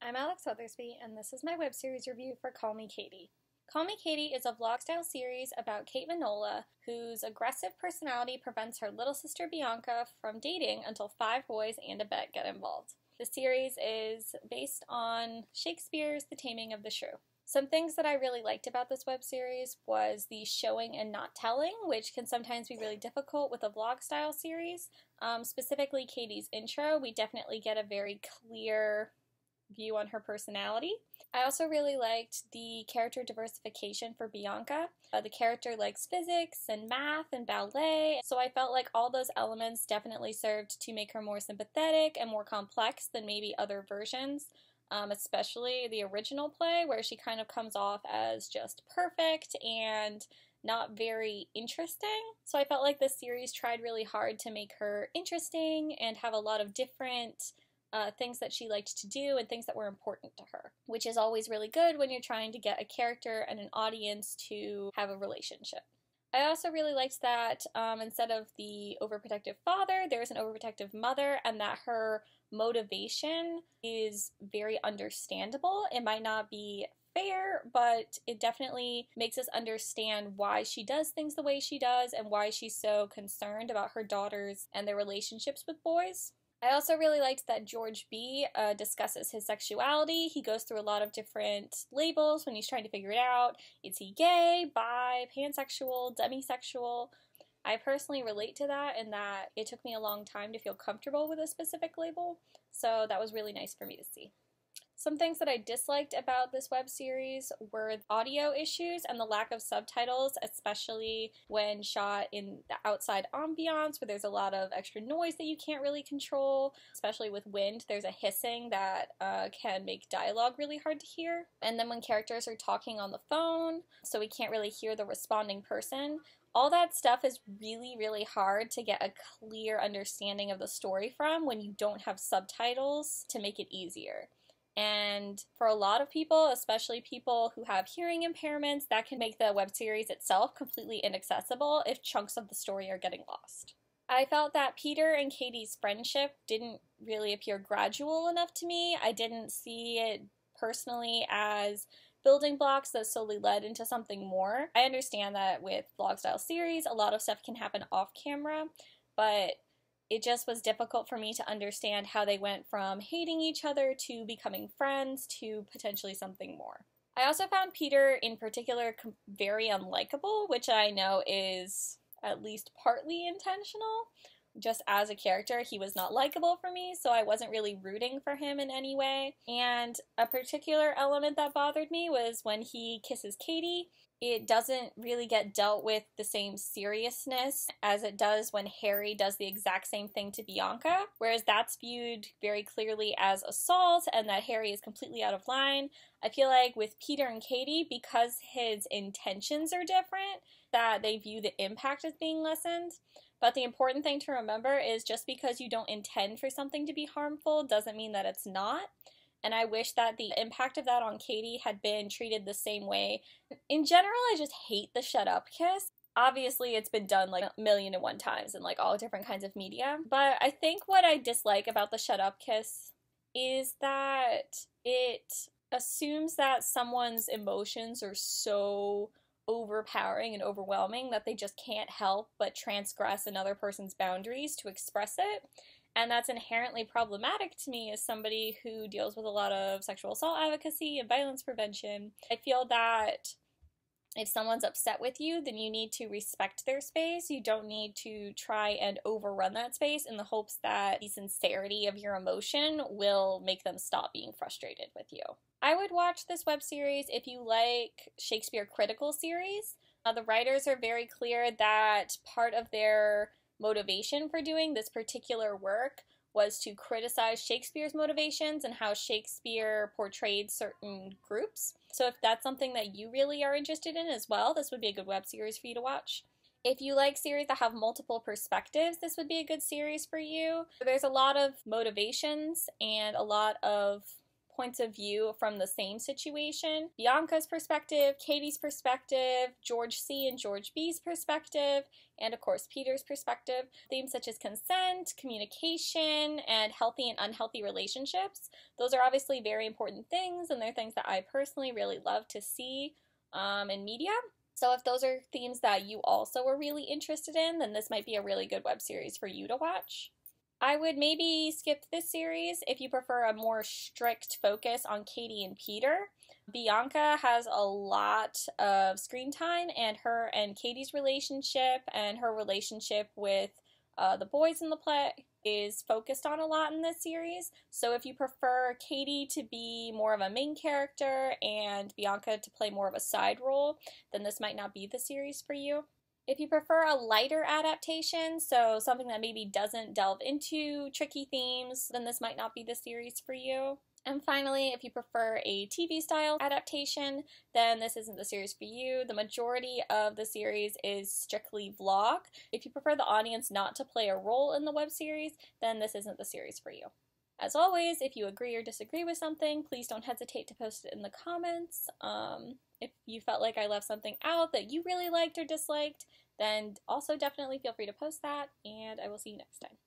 I'm Alex Weathersby, and this is my web series review for Call Me Katie. Call Me Katie is a vlog-style series about Kate Manola, whose aggressive personality prevents her little sister Bianca from dating until 5 boys and a bet get involved. The series is based on Shakespeare's The Taming of the Shrew. Some things that I really liked about this web series was the showing and not telling, which can sometimes be really difficult with a vlog-style series. Specifically Katie's intro, we definitely get a very clear view on her personality. I also really liked the character diversification for Bianca. The character likes physics and math and ballet, so I felt like all those elements definitely served to make her more sympathetic and more complex than maybe other versions, especially the original play where she kind of comes off as just perfect and not very interesting. So I felt like this series tried really hard to make her interesting and have a lot of different things that she liked to do and things that were important to her, which is always really good when you're trying to get a character and an audience to have a relationship. I also really liked that instead of the overprotective father, there's an overprotective mother, and that her motivation is very understandable. It might not be fair, but it definitely makes us understand why she does things the way she does and why she's so concerned about her daughters and their relationships with boys. I also really liked that George B. discusses his sexuality. He goes through a lot of different labels when he's trying to figure it out. Is he gay, bi, pansexual, demisexual? I personally relate to that in that it took me a long time to feel comfortable with a specific label, so that was really nice for me to see. Some things that I disliked about this web series were audio issues and the lack of subtitles, especially when shot in the outside ambiance where there's a lot of extra noise that you can't really control, especially with wind. There's a hissing that can make dialogue really hard to hear. And then when characters are talking on the phone, so we can't really hear the responding person. All that stuff is really, really hard to get a clear understanding of the story from when you don't have subtitles to make it easier. And for a lot of people, especially people who have hearing impairments, that can make the web series itself completely inaccessible if chunks of the story are getting lost. I felt that Peter and Katie's friendship didn't really appear gradual enough to me. I didn't see it personally as building blocks that slowly led into something more. I understand that with vlog style series, a lot of stuff can happen off camera, but it just was difficult for me to understand how they went from hating each other to becoming friends to potentially something more. I also found Peter in particular very unlikable, which I know is at least partly intentional. Just as a character, he was not likable for me, so I wasn't really rooting for him in any way. And a particular element that bothered me was when he kisses Katie. It doesn't really get dealt with the same seriousness as it does when Harry does the exact same thing to Bianca, whereas that's viewed very clearly as assault and that Harry is completely out of line. I feel like with Peter and Katie, because his intentions are different, that they view the impact as being lessened. But the important thing to remember is just because you don't intend for something to be harmful doesn't mean that it's not. And I wish that the impact of that on Katie had been treated the same way. In general, I just hate the shut up kiss. Obviously, it's been done like 1,000,001 times in like all different kinds of media. But I think what I dislike about the shut up kiss is that it assumes that someone's emotions are so overpowering and overwhelming that they just can't help but transgress another person's boundaries to express it. And that's inherently problematic to me as somebody who deals with a lot of sexual assault advocacy and violence prevention. I feel that if someone's upset with you, then you need to respect their space. You don't need to try and overrun that space in the hopes that the sincerity of your emotion will make them stop being frustrated with you. I would watch this web series if you like Shakespeare critical series. The writers are very clear that part of their motivation for doing this particular work was to criticize Shakespeare's motivations and how Shakespeare portrayed certain groups. So if that's something that you really are interested in as well, this would be a good web series for you to watch. If you like series that have multiple perspectives, this would be a good series for you. There's a lot of motivations and a lot of points of view from the same situation. Bianca's perspective, Katie's perspective, George C. and George B.'s perspective, and of course Peter's perspective. Themes such as consent, communication, and healthy and unhealthy relationships. Those are obviously very important things, and they're things that I personally really love to see in media. So if those are themes that you also are really interested in, then this might be a really good web series for you to watch. I would maybe skip this series if you prefer a more strict focus on Katie and Peter. Bianca has a lot of screen time, and her and Katie's relationship and her relationship with the boys in the play is focused on a lot in this series. So if you prefer Katie to be more of a main character and Bianca to play more of a side role, then this might not be the series for you. If you prefer a lighter adaptation, so something that maybe doesn't delve into tricky themes, then this might not be the series for you. And finally, if you prefer a TV style adaptation, then this isn't the series for you. The majority of the series is strictly vlog. If you prefer the audience not to play a role in the web series, then this isn't the series for you. As always, if you agree or disagree with something, please don't hesitate to post it in the comments. If you felt like I left something out that you really liked or disliked, then also definitely feel free to post that, and I will see you next time.